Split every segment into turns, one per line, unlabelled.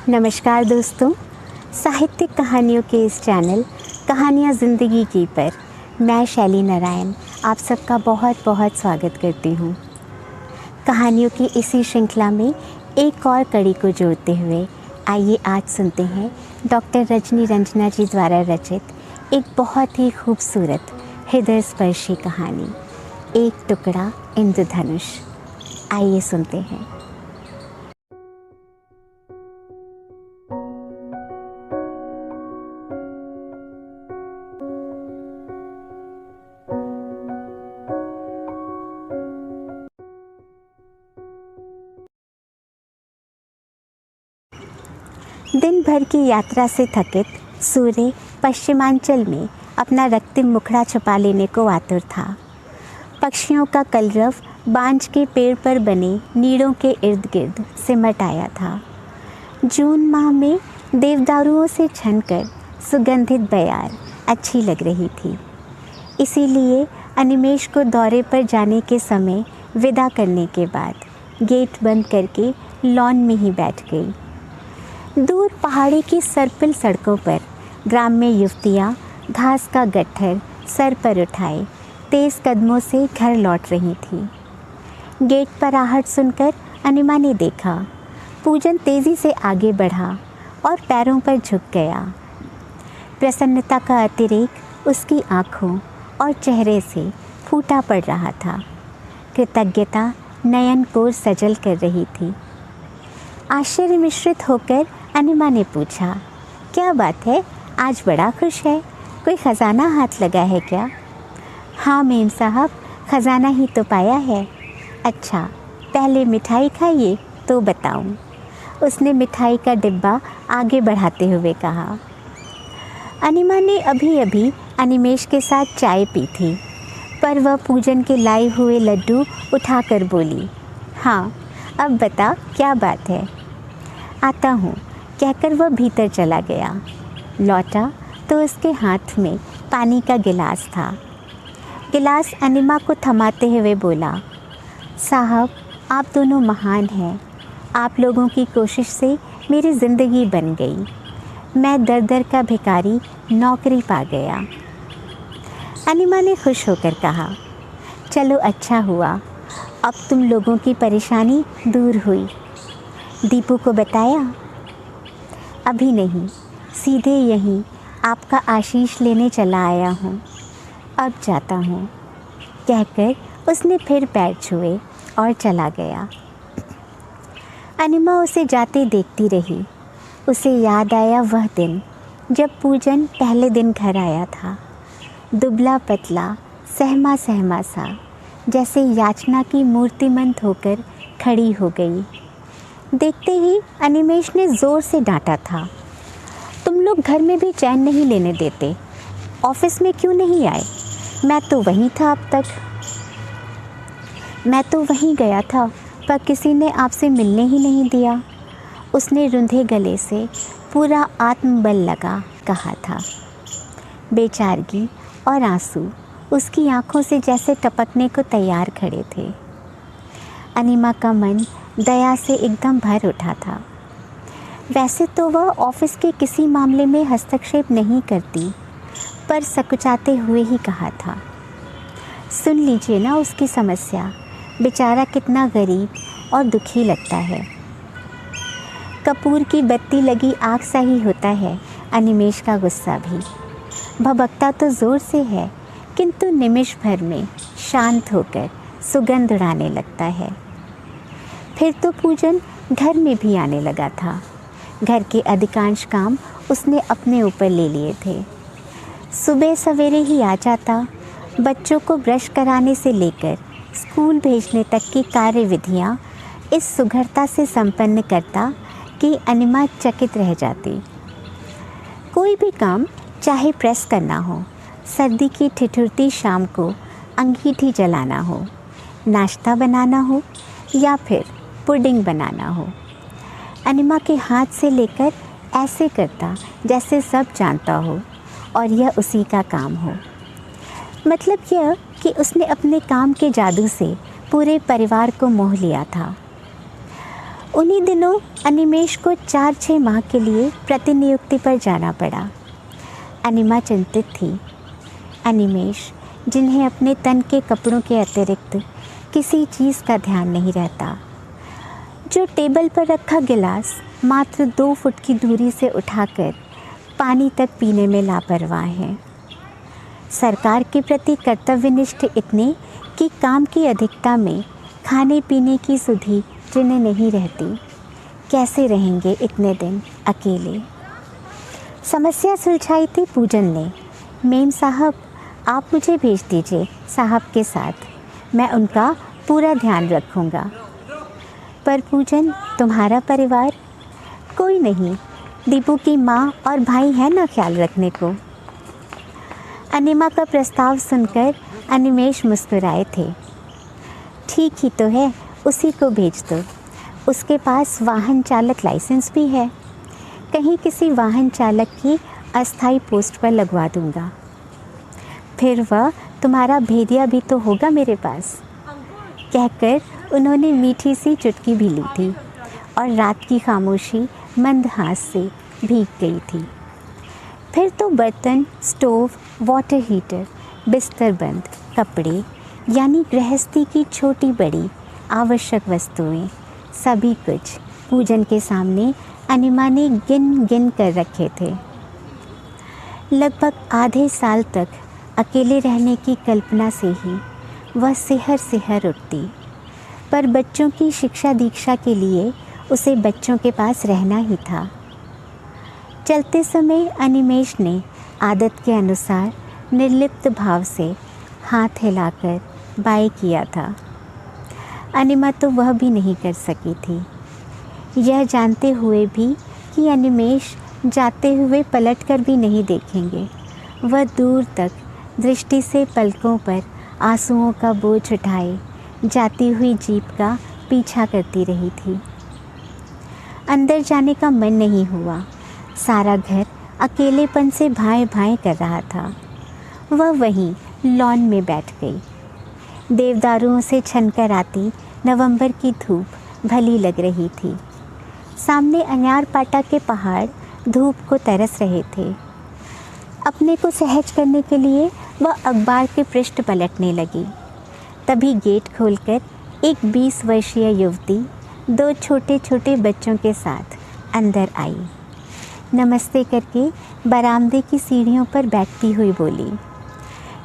नमस्कार दोस्तों, साहित्यिक कहानियों के इस चैनल कहानियाँ ज़िंदगी की पर मैं शैली नारायण आप सबका बहुत बहुत स्वागत करती हूँ। कहानियों की इसी श्रृंखला में एक और कड़ी को जोड़ते हुए आइए आज सुनते हैं डॉक्टर रजनी रंजना जी द्वारा रचित एक बहुत ही खूबसूरत हृदय स्पर्शी कहानी, एक टुकड़ा इंद्रधनुष। आइए सुनते हैं। दिन भर की यात्रा से थकित सूर्य पश्चिमांचल में अपना रक्तिम मुखड़ा छुपा लेने को आतुर था। पक्षियों का कलरव बांज के पेड़ पर बने नीड़ों के इर्द गिर्द सिमट आया था। जून माह में देवदारुओं से छनकर सुगंधित बयार अच्छी लग रही थी। इसीलिए अनिमेष को दौरे पर जाने के समय विदा करने के बाद गेट बंद करके लॉन में ही बैठ गई। दूर पहाड़ी की सर्पिल सड़कों पर ग्राम्य युवतियाँ घास का गट्ठर सर पर उठाए तेज़ कदमों से घर लौट रही थीं। गेट पर आहट सुनकर अनिमा ने देखा। पूजन तेज़ी से आगे बढ़ा और पैरों पर झुक गया। प्रसन्नता का अतिरेक उसकी आँखों और चेहरे से फूटा पड़ रहा था। कृतज्ञता नयन को सजल कर रही थी। आश्चर्य मिश्रित होकर अनिमा ने पूछा, क्या बात है, आज बड़ा खुश है, कोई ख़जाना हाथ लगा है क्या? हाँ मेम साहब, ख़जाना ही तो पाया है। अच्छा, पहले मिठाई खाइए तो बताऊं। उसने मिठाई का डिब्बा आगे बढ़ाते हुए कहा। अनिमा ने अभी अभी अनिमेष के साथ चाय पी थी, पर वह पूजन के लाए हुए लड्डू उठाकर बोली, हाँ अब बता क्या बात है। आता हूँ, कहकर वह भीतर चला गया। लौटा तो उसके हाथ में पानी का गिलास था। गिलास अनिमा को थमाते हुए बोला, साहब आप दोनों महान हैं। आप लोगों की कोशिश से मेरी ज़िंदगी बन गई। मैं दर दर का भिखारी नौकरी पा गया। अनिमा ने खुश होकर कहा, चलो अच्छा हुआ, अब तुम लोगों की परेशानी दूर हुई। दीपू को बताया? अभी नहीं, सीधे यहीं आपका आशीष लेने चला आया हूँ। अब जाता हूँ, कहकर उसने फिर पैर छुए और चला गया। अनिमा उसे जाते देखती रही। उसे याद आया वह दिन जब पूजन पहले दिन घर आया था। दुबला पतला, सहमा सहमा सा, जैसे याचना की मूर्तिमंत होकर खड़ी हो गई। देखते ही अनिमेष ने ज़ोर से डांटा था, तुम लोग घर में भी चैन नहीं लेने देते, ऑफिस में क्यों नहीं आए? मैं तो वहीं था अब तक। मैं तो वहीं गया था, पर किसी ने आपसे मिलने ही नहीं दिया। उसने रुंधे गले से पूरा आत्मबल लगा कहा था। बेचारगी और आंसू उसकी आंखों से जैसे टपकने को तैयार खड़े थे। अनिमा का मन दया से एकदम भर उठा था। वैसे तो वह ऑफिस के किसी मामले में हस्तक्षेप नहीं करती, पर सकुचाते हुए ही कहा था, सुन लीजिए ना उसकी समस्या, बेचारा कितना गरीब और दुखी लगता है। कपूर की बत्ती लगी आग सा ही होता है अनिमेष का गुस्सा भी। भभकता तो ज़ोर से है, किंतु निमिष भर में शांत होकर सुगंध उड़ाने लगता है। फिर तो पूजन घर में भी आने लगा था। घर के अधिकांश काम उसने अपने ऊपर ले लिए थे। सुबह सवेरे ही आ जाता। बच्चों को ब्रश कराने से लेकर स्कूल भेजने तक की कार्यविधियाँ इस सुघड़ता से संपन्न करता कि अनिमा चकित रह जाती। कोई भी काम, चाहे प्रेस करना हो, सर्दी की ठिठुरती शाम को अंगीठी जलाना हो, नाश्ता बनाना हो या फिर पुडिंग बनाना हो, अनिमा के हाथ से लेकर ऐसे करता जैसे सब जानता हो और यह उसी का काम हो। मतलब यह कि उसने अपने काम के जादू से पूरे परिवार को मोह लिया था। उन्हीं दिनों अनिमेश को 4-6 माह के लिए प्रतिनियुक्ति पर जाना पड़ा। अनिमा चिंतित थी। अनिमेश, जिन्हें अपने तन के कपड़ों के अतिरिक्त किसी चीज़ का ध्यान नहीं रहता, जो टेबल पर रखा गिलास मात्र 2 फुट की दूरी से उठाकर पानी तक पीने में लापरवाह है। सरकार के प्रति कर्तव्यनिष्ठ इतने कि काम की अधिकता में खाने पीने की सुधि जिन्हें नहीं रहती, कैसे रहेंगे इतने दिन अकेले। समस्या सुलझाई थी पूजन ने। मेम साहब, आप मुझे भेज दीजिए साहब के साथ, मैं उनका पूरा ध्यान रखूँगा। पर पूजन, तुम्हारा परिवार? कोई नहीं, दीपू की माँ और भाई हैं ना ख्याल रखने को। अनिमा का प्रस्ताव सुनकर अनिमेश मुस्कुराए थे। ठीक ही तो है, उसी को भेज दो। उसके पास वाहन चालक लाइसेंस भी है। कहीं किसी वाहन चालक की अस्थायी पोस्ट पर लगवा दूंगा। फिर वह तुम्हारा भेदिया भी तो होगा मेरे पास। कहकर उन्होंने मीठी सी चुटकी भी ली थी और रात की खामोशी मंद हाथ से भीग गई थी। फिर तो बर्तन, स्टोव, वाटर हीटर, बिस्तर बंद, कपड़े, यानी गृहस्थी की छोटी बड़ी आवश्यक वस्तुएं, सभी कुछ पूजन के सामने अनिमा ने गिन गिन कर रखे थे। लगभग आधे साल तक अकेले रहने की कल्पना से ही वह सिहर सिहर उठती, पर बच्चों की शिक्षा दीक्षा के लिए उसे बच्चों के पास रहना ही था। चलते समय अनिमेश ने आदत के अनुसार निर्लिप्त भाव से हाथ हिलाकर बाय किया था। अनिमा तो वह भी नहीं कर सकी थी, यह जानते हुए भी कि अनिमेश जाते हुए पलटकर भी नहीं देखेंगे। वह दूर तक दृष्टि से पलकों पर आंसुओं का बोझ उठाए जाती हुई जीप का पीछा करती रही थी। अंदर जाने का मन नहीं हुआ। सारा घर अकेलेपन से भाएं भाएं कर रहा था। वह वहीं लॉन में बैठ गई। देवदारुओं से छनकर आती नवंबर की धूप भली लग रही थी। सामने अनारपाटा के पहाड़ धूप को तरस रहे थे। अपने को सहज करने के लिए वह अखबार के पृष्ठ पलटने लगी। तभी गेट खोलकर एक 20 वर्षीय युवती 2 छोटे छोटे बच्चों के साथ अंदर आई। नमस्ते करके बरामदे की सीढ़ियों पर बैठती हुई बोली,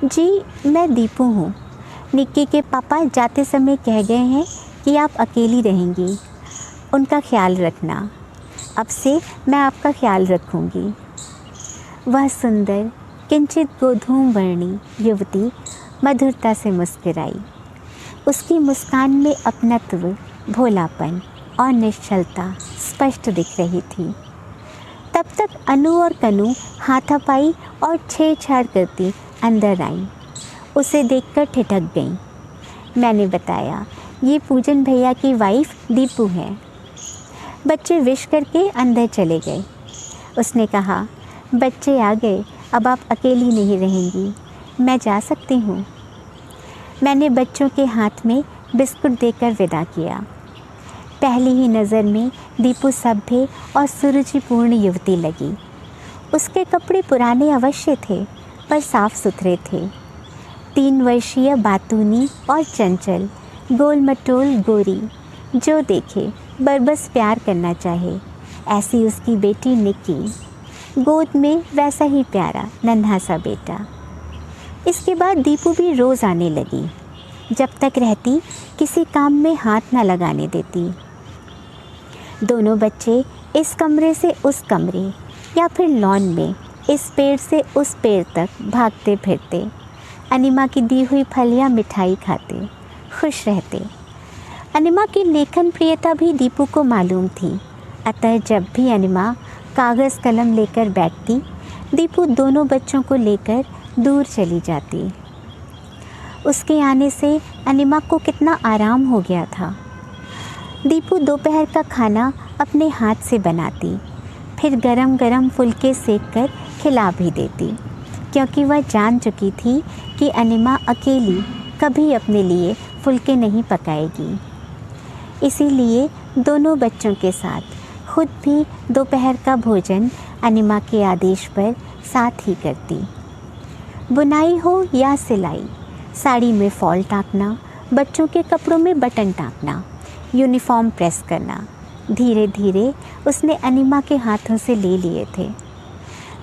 जी मैं दीपू हूँ। निक्की के पापा जाते समय कह गए हैं कि आप अकेली रहेंगी, उनका ख्याल रखना। अब से मैं आपका ख्याल रखूँगी। वह सुंदर किंचित गोधूम वर्णी युवती मधुरता से मुस्कुराई। उसकी मुस्कान में अपनत्व, भोलापन और निश्चलता स्पष्ट दिख रही थी। तब तक अनु और कनु हाथापाई और छेड़छाड़ करती अंदर आई। उसे देखकर ठिठक गईं। मैंने बताया, ये पूजन भैया की वाइफ दीपू है। बच्चे विश करके अंदर चले गए। उसने कहा, बच्चे आ गए, अब आप अकेली नहीं रहेंगी, मैं जा सकती हूँ। मैंने बच्चों के हाथ में बिस्कुट देकर विदा किया। पहली ही नज़र में दीपू सभ्य और सुरुचिपूर्ण युवती लगी। उसके कपड़े पुराने अवश्य थे, पर साफ सुथरे थे। 3 वर्षीय बातूनी और चंचल, गोल मटोल गोरी, जो देखे बरबस प्यार करना चाहे, ऐसी उसकी बेटी निक्की। गोद में वैसा ही प्यारा नन्हा सा बेटा। इसके बाद दीपू भी रोज़ आने लगी। जब तक रहती किसी काम में हाथ न लगाने देती। दोनों बच्चे इस कमरे से उस कमरे या फिर लॉन में इस पेड़ से उस पेड़ तक भागते फिरते, अनिमा की दी हुई फलियाँ मिठाई खाते, खुश रहते। अनिमा की लेखन प्रियता भी दीपू को मालूम थी, अतः जब भी अनिमा कागज़ कलम लेकर बैठती, दीपू दोनों बच्चों को लेकर दूर चली जाती। उसके आने से अनिमा को कितना आराम हो गया था। दीपू दोपहर का खाना अपने हाथ से बनाती, फिर गरम गरम फुलके सेक कर खिला भी देती, क्योंकि वह जान चुकी थी कि अनिमा अकेली कभी अपने लिए फुलके नहीं पकाएगी। इसीलिए दोनों बच्चों के साथ खुद भी दोपहर का भोजन अनिमा के आदेश पर साथ ही करती। बुनाई हो या सिलाई, साड़ी में फॉल टाँकना, बच्चों के कपड़ों में बटन टाँकना, यूनिफॉर्म प्रेस करना, धीरे धीरे उसने अनिमा के हाथों से ले लिए थे।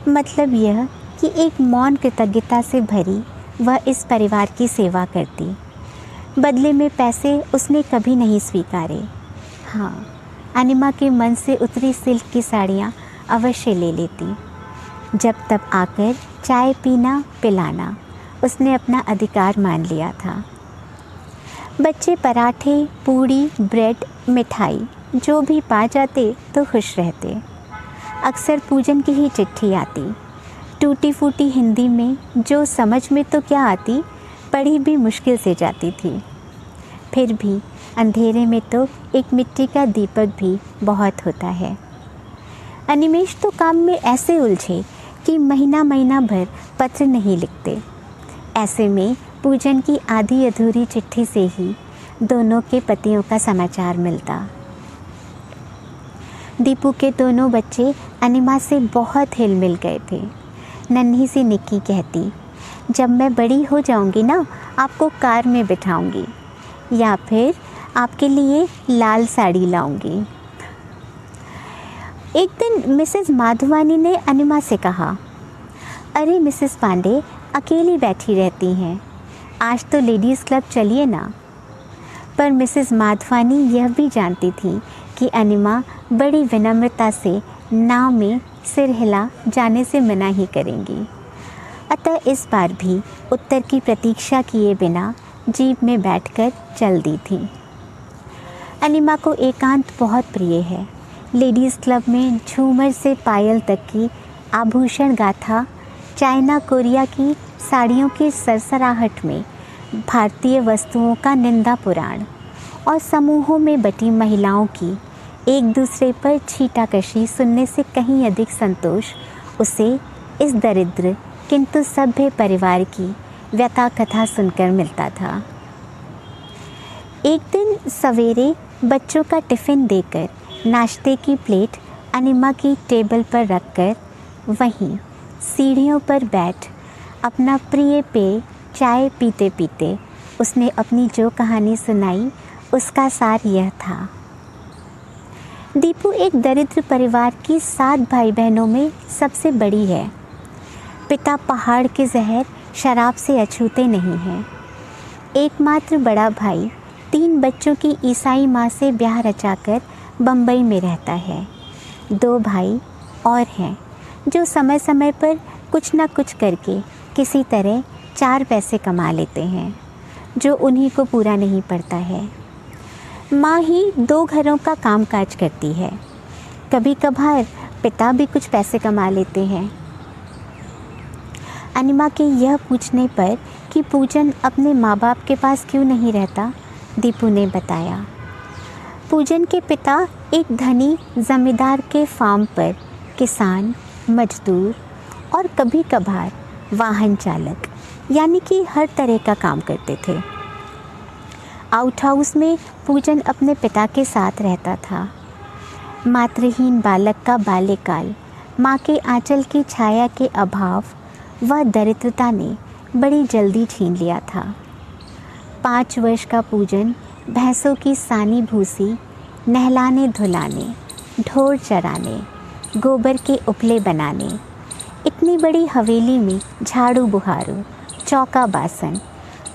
मतलब यह कि एक मौन कृतज्ञता से भरी वह इस परिवार की सेवा करती। बदले में पैसे उसने कभी नहीं स्वीकारे। हाँ, अनिमा के मन से उतरी सिल्क की साड़ियाँ अवश्य ले लेती। जब तब आकर चाय पीना पिलाना उसने अपना अधिकार मान लिया था। बच्चे पराठे, पूड़ी, ब्रेड, मिठाई जो भी पा जाते तो खुश रहते। अक्सर पूजन की ही चिट्ठी आती, टूटी फूटी हिंदी में, जो समझ में तो क्या आती, पढ़ी भी मुश्किल से जाती थी। फिर भी अंधेरे में तो एक मिट्टी का दीपक भी बहुत होता है। अनिमेश तो काम में ऐसे उलझे कि महीना महीना भर पत्र नहीं लिखते। ऐसे में पूजन की आधी अधूरी चिट्ठी से ही दोनों के पतियों का समाचार मिलता। दीपू के दोनों बच्चे अनिमा से बहुत हिल मिल गए थे। नन्ही सी निक्की कहती, जब मैं बड़ी हो जाऊंगी ना, आपको कार में बिठाऊंगी या फिर आपके लिए लाल साड़ी लाऊंगी। एक दिन मिसेस माधवानी ने अनिमा से कहा, अरे मिसेस पांडे अकेली बैठी रहती हैं, आज तो लेडीज़ क्लब चलिए ना। पर मिसेस माधवानी यह भी जानती थी कि अनिमा बड़ी विनम्रता से नाव में सिर हिला जाने से मना ही करेंगी। अतः इस बार भी उत्तर की प्रतीक्षा किए बिना जीप में बैठकर चल दी थी। अनिमा को एकांत बहुत प्रिय है। लेडीज़ क्लब में झूमर से पायल तक की आभूषण गाथा, चाइना कोरिया की साड़ियों की सरसराहट में भारतीय वस्तुओं का निंदा पुराण और समूहों में बटी महिलाओं की एक दूसरे पर छीटाकशी सुनने से कहीं अधिक संतोष उसे इस दरिद्र किंतु सभ्य परिवार की व्यथा कथा सुनकर मिलता था। एक दिन सवेरे बच्चों का टिफ़िन देकर नाश्ते की प्लेट अनिमा की टेबल पर रखकर वहीं सीढ़ियों पर बैठ अपना प्रिय पेय चाय पीते पीते उसने अपनी जो कहानी सुनाई उसका सार यह था। दीपू एक दरिद्र परिवार की 7 भाई बहनों में सबसे बड़ी है। पिता पहाड़ के जहर शराब से अछूते नहीं हैं। एकमात्र बड़ा भाई 3 बच्चों की ईसाई माँ से ब्याह रचाकर बम्बई में रहता है। 2 भाई और हैं जो समय समय पर कुछ न कुछ करके किसी तरह 4 पैसे कमा लेते हैं, जो उन्हीं को पूरा नहीं पड़ता है। माँ ही 2 घरों का कामकाज करती है। कभी कभार पिता भी कुछ पैसे कमा लेते हैं। अनिमा के यह पूछने पर कि पूजन अपने माँ बाप के पास क्यों नहीं रहता, दीपू ने बताया, पूजन के पिता एक धनी जमींदार के फार्म पर किसान, मजदूर और कभी कभार वाहन चालक यानी कि हर तरह का काम करते थे। आउट हाउस में पूजन अपने पिता के साथ रहता था। मातृहीन बालक का बाल्यकाल माँ के आंचल की छाया के अभाव व दरिद्रता ने बड़ी जल्दी छीन लिया था। 5 वर्ष का पूजन भैंसों की सानी भूसी नहलाने धुलाने, ढोर चराने, गोबर के उपले बनाने, इतनी बड़ी हवेली में झाड़ू बुहारू, चौका बासन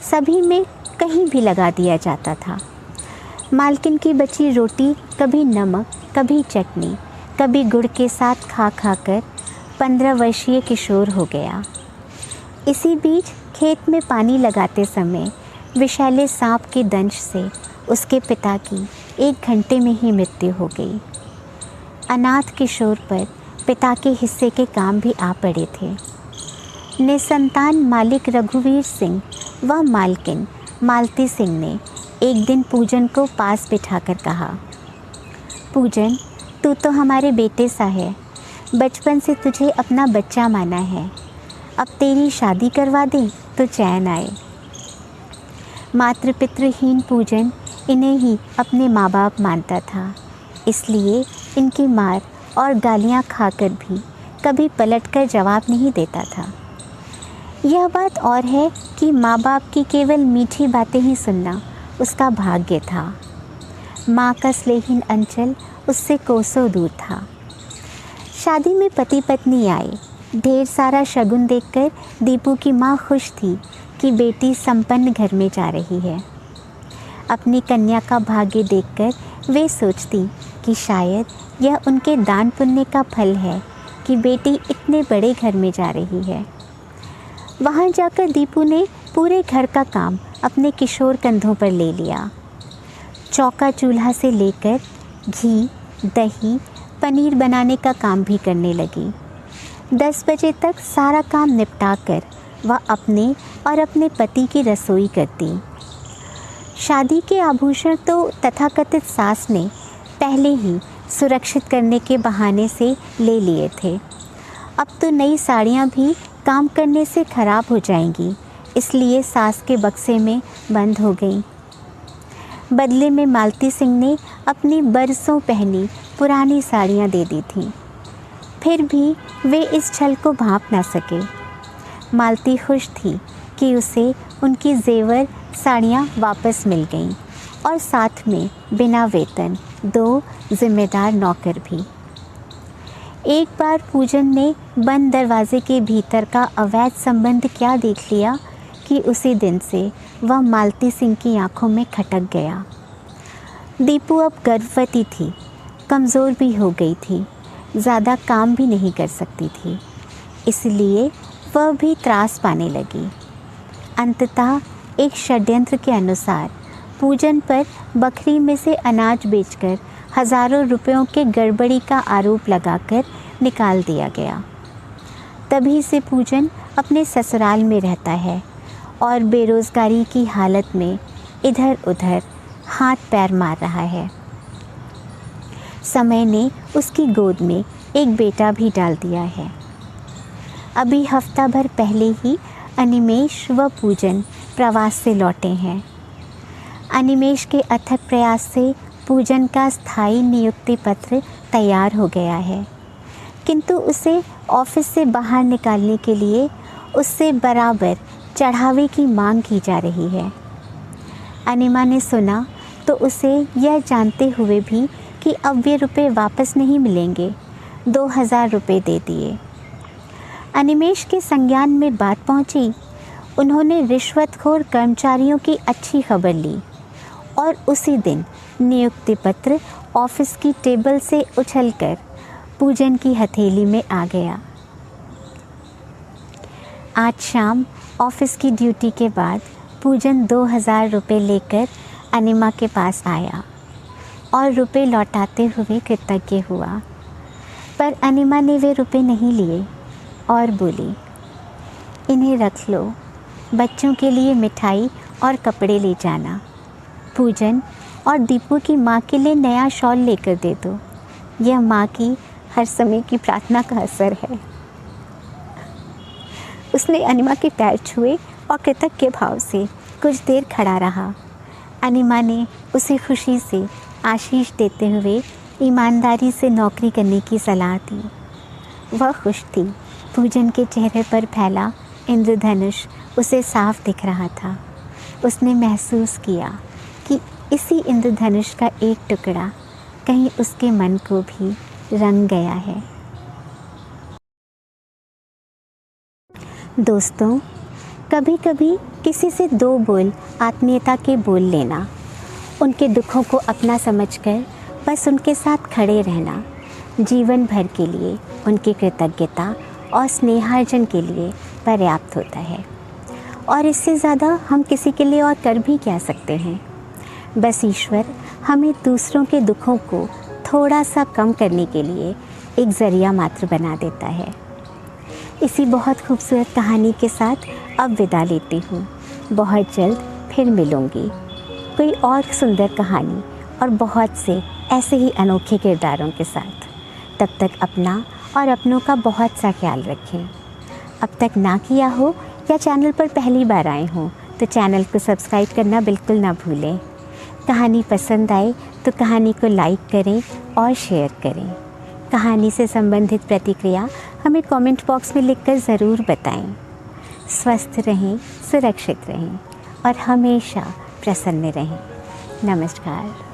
सभी में कहीं भी लगा दिया जाता था। मालकिन की बची रोटी कभी नमक, कभी चटनी, कभी गुड़ के साथ खा खा कर 15 वर्षीय किशोर हो गया। इसी बीच खेत में पानी लगाते समय विषैले सांप के दंश से उसके पिता की 1 घंटे में ही मृत्यु हो गई। अनाथ किशोर पर पिता के हिस्से के काम भी आ पड़े थे। निसंतान मालिक रघुवीर सिंह व मालकिन मालती सिंह ने एक दिन पूजन को पास बिठाकर कहा, पूजन, तू तो हमारे बेटे सा है, बचपन से तुझे अपना बच्चा माना है, अब तेरी शादी करवा दें तो चैन आए। मातृ पितृहीन पूजन इन्हें ही अपने माँ बाप मानता था, इसलिए इनकी मार और गालियाँ खाकर भी कभी पलटकर जवाब नहीं देता था। यह बात और है कि माँ बाप की केवल मीठी बातें ही सुनना उसका भाग्य था। माँ का स्नेहिन अंचल उससे कोसों दूर था। शादी में पति पत्नी आए। ढेर सारा शगुन देखकर दीपू की माँ खुश थी कि बेटी संपन्न घर में जा रही है। अपनी कन्या का भाग्य देखकर वे सोचती कि शायद यह उनके दान पुण्य का फल है कि बेटी इतने बड़े घर में जा रही है। वहाँ जाकर दीपू ने पूरे घर का काम अपने किशोर कंधों पर ले लिया। चौका चूल्हा से लेकर घी, दही, पनीर बनाने का काम भी करने लगी। 10 बजे तक सारा काम निपटा कर वह अपने और अपने पति की रसोई करती। शादी के आभूषण तो तथाकथित सास ने पहले ही सुरक्षित करने के बहाने से ले लिए थे। अब तो नई साड़ियाँ भी काम करने से ख़राब हो जाएंगी, इसलिए सास के बक्से में बंद हो गई। बदले में मालती सिंह ने अपनी बरसों पहनी पुरानी साड़ियाँ दे दी थीं। फिर भी वे इस छल को भांप ना सके। मालती खुश थी कि उसे उनकी जेवर साड़ियाँ वापस मिल गईं और साथ में बिना वेतन 2 जिम्मेदार नौकर भी। एक बार पूजन ने बंद दरवाजे के भीतर का अवैध संबंध क्या देख लिया कि उसी दिन से वह मालती सिंह की आंखों में खटक गया। दीपू अब गर्भवती थी, कमज़ोर भी हो गई थी, ज़्यादा काम भी नहीं कर सकती थी, इसलिए वह भी त्रास पाने लगी। अंततः एक षड्यंत्र के अनुसार पूजन पर बकरी में से अनाज बेचकर हज़ारों रुपयों के गड़बड़ी का आरोप लगाकर निकाल दिया गया। तभी से पूजन अपने ससुराल में रहता है और बेरोज़गारी की हालत में इधर उधर हाथ पैर मार रहा है। समय ने उसकी गोद में एक बेटा भी डाल दिया है। अभी हफ्ता भर पहले ही अनिमेष व पूजन प्रवास से लौटे हैं। अनिमेष के अथक प्रयास से पूजन का स्थायी नियुक्ति पत्र तैयार हो गया है, किंतु उसे ऑफिस से बाहर निकालने के लिए उससे बराबर चढ़ावे की मांग की जा रही है। अनिमा ने सुना तो उसे यह जानते हुए भी कि अब वे रुपये वापस नहीं मिलेंगे, 2000 रुपये दे दिए। अनिमेष के संज्ञान में बात पहुंची। उन्होंने रिश्वतखोर कर्मचारियों की अच्छी खबर ली और उसी दिन नियुक्ति पत्र ऑफिस की टेबल से उछलकर पूजन की हथेली में आ गया। आज शाम ऑफिस की ड्यूटी के बाद पूजन 2000 रुपये लेकर अनिमा के पास आया और रुपये लौटाते हुए कृतज्ञ हुआ, पर अनिमा ने वे रुपये नहीं लिए और बोली, इन्हें रख लो, बच्चों के लिए मिठाई और कपड़े ले जाना। पूजन और दीपू की माँ के लिए नया शॉल लेकर दे दो। यह माँ की हर समय की प्रार्थना का असर है। उसने अनिमा के पैर छुए और कृतज्ञ भाव से कुछ देर खड़ा रहा। अनिमा ने उसे खुशी से आशीष देते हुए ईमानदारी से नौकरी करने की सलाह दी। वह खुश थी। पूजन के चेहरे पर फैला इंद्रधनुष उसे साफ दिख रहा था। उसने महसूस किया कि इसी इंद्रधनुष का एक टुकड़ा कहीं उसके मन को भी रंग गया है। दोस्तों, कभी कभी किसी से 2 बोल आत्मीयता के बोल लेना, उनके दुखों को अपना समझकर बस उनके साथ खड़े रहना जीवन भर के लिए उनकी कृतज्ञता और स्नेहार्जन के लिए पर्याप्त होता है। और इससे ज़्यादा हम किसी के लिए और कर भी क्या सकते हैं। बस ईश्वर हमें दूसरों के दुखों को थोड़ा सा कम करने के लिए एक ज़रिया मात्र बना देता है। इसी बहुत खूबसूरत कहानी के साथ अब विदा लेती हूँ। बहुत जल्द फिर मिलूँगी कोई और सुंदर कहानी और बहुत से ऐसे ही अनोखे किरदारों के साथ। तब तक अपना और अपनों का बहुत सा ख्याल रखें। अब तक ना किया हो या चैनल पर पहली बार आए हों तो चैनल को सब्सक्राइब करना बिल्कुल ना भूलें। कहानी पसंद आए तो कहानी को लाइक करें और शेयर करें। कहानी से संबंधित प्रतिक्रिया हमें कमेंट बॉक्स में लिखकर ज़रूर बताएं। स्वस्थ रहें, सुरक्षित रहें और हमेशा प्रसन्न रहें। नमस्कार।